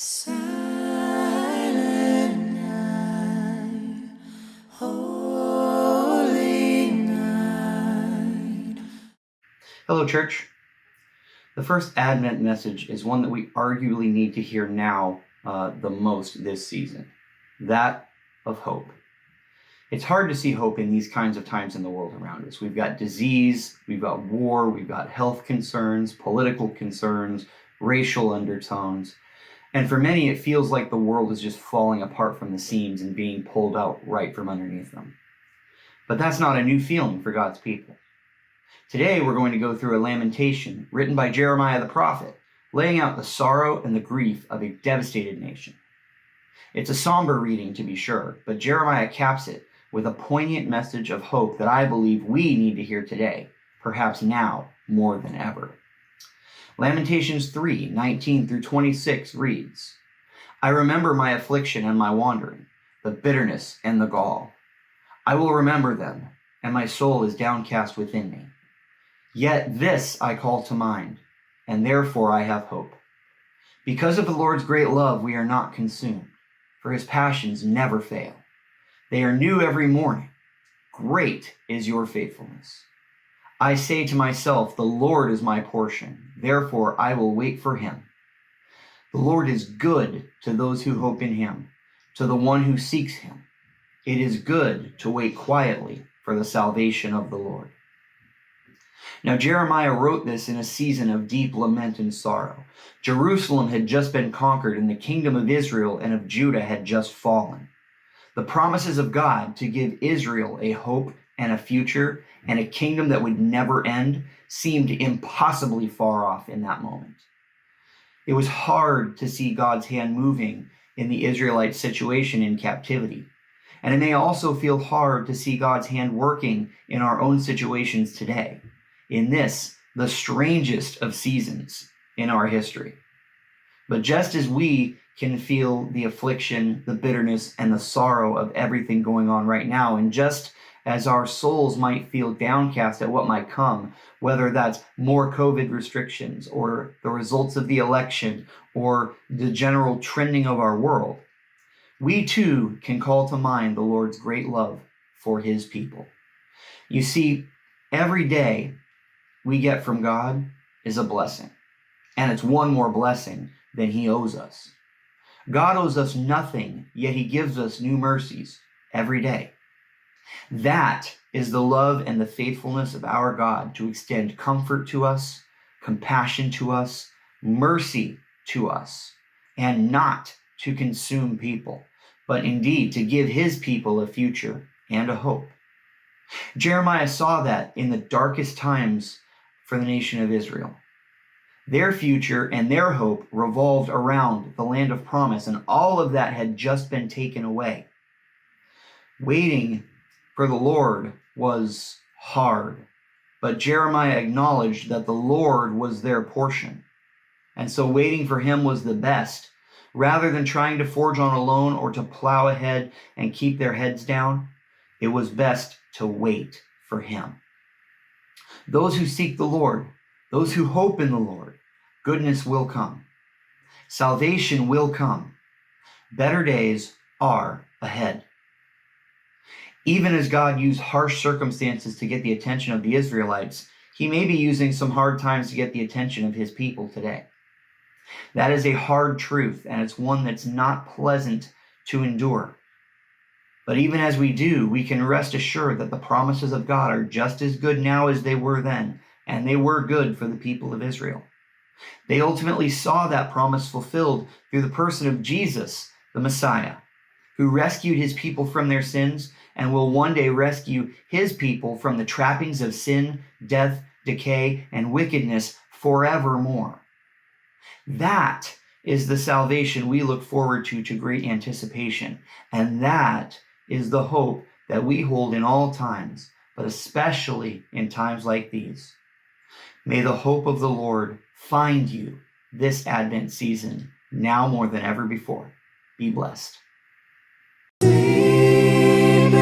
Silent night, holy night. Hello, church. The first Advent message is one that we arguably need to hear now the most this season, that of hope. It's hard to see hope in these kinds of times in the world around us. We've got disease, we've got war, we've got health concerns, political concerns, racial undertones. And for many, it feels like the world is just falling apart from the seams and being pulled out right from underneath them. But that's not a new feeling for God's people. Today, we're going to go through a lamentation written by Jeremiah the prophet, laying out the sorrow and the grief of a devastated nation. It's a somber reading, to be sure, but Jeremiah caps it with a poignant message of hope that I believe we need to hear today, perhaps now more than ever. Lamentations 3:19 through 26 reads, I remember my affliction and my wandering, the bitterness and the gall. I will remember them, and my soul is downcast within me. Yet this I call to mind, and therefore I have hope. Because of the Lord's great love, we are not consumed, for his passions never fail. They are new every morning. Great is your faithfulness. I say to myself, the Lord is my portion, therefore I will wait for him. The Lord is good to those who hope in him, to the one who seeks him. It is good to wait quietly for the salvation of the Lord. Now, Jeremiah wrote this in a season of deep lament and sorrow. Jerusalem had just been conquered, and the kingdom of Israel and of Judah had just fallen. The promises of God to give Israel a hope and a future and a kingdom that would never end seemed impossibly far off in that moment. It was hard to see God's hand moving in the Israelite situation in captivity. And it may also feel hard to see God's hand working in our own situations today, in this, the strangest of seasons in our history. But just as we can feel the affliction, the bitterness, and the sorrow of everything going on right now, and just as our souls might feel downcast at what might come, whether that's more COVID restrictions or the results of the election or the general trending of our world, we too can call to mind the Lord's great love for his people. You see, every day we get from God is a blessing, and it's one more blessing than he owes us. God owes us nothing, yet he gives us new mercies every day. That is the love and the faithfulness of our God to extend comfort to us, compassion to us, mercy to us, and not to consume people, but indeed to give his people a future and a hope. Jeremiah saw that in the darkest times for the nation of Israel. Their future and their hope revolved around the land of promise, and all of that had just been taken away. Waiting for the Lord was hard, but Jeremiah acknowledged that the Lord was their portion, and so waiting for him was the best. Rather than trying to forge on alone or to plow ahead and keep their heads down, it was best to wait for him. Those who seek the Lord, those who hope in the Lord, goodness will come. Salvation will come. Better days are ahead. Even as God used harsh circumstances to get the attention of the Israelites, he may be using some hard times to get the attention of his people today. That is a hard truth, and it's one that's not pleasant to endure. But even as we do, we can rest assured that the promises of God are just as good now as they were then, and they were good for the people of Israel. They ultimately saw that promise fulfilled through the person of Jesus, the Messiah, who rescued his people from their sins and will one day rescue his people from the trappings of sin, death, decay, and wickedness forevermore. That is the salvation we look forward to great anticipation, and that is the hope that we hold in all times, but especially in times like these. May the hope of the Lord find you this Advent season, now more than ever before. Be blessed. Sleep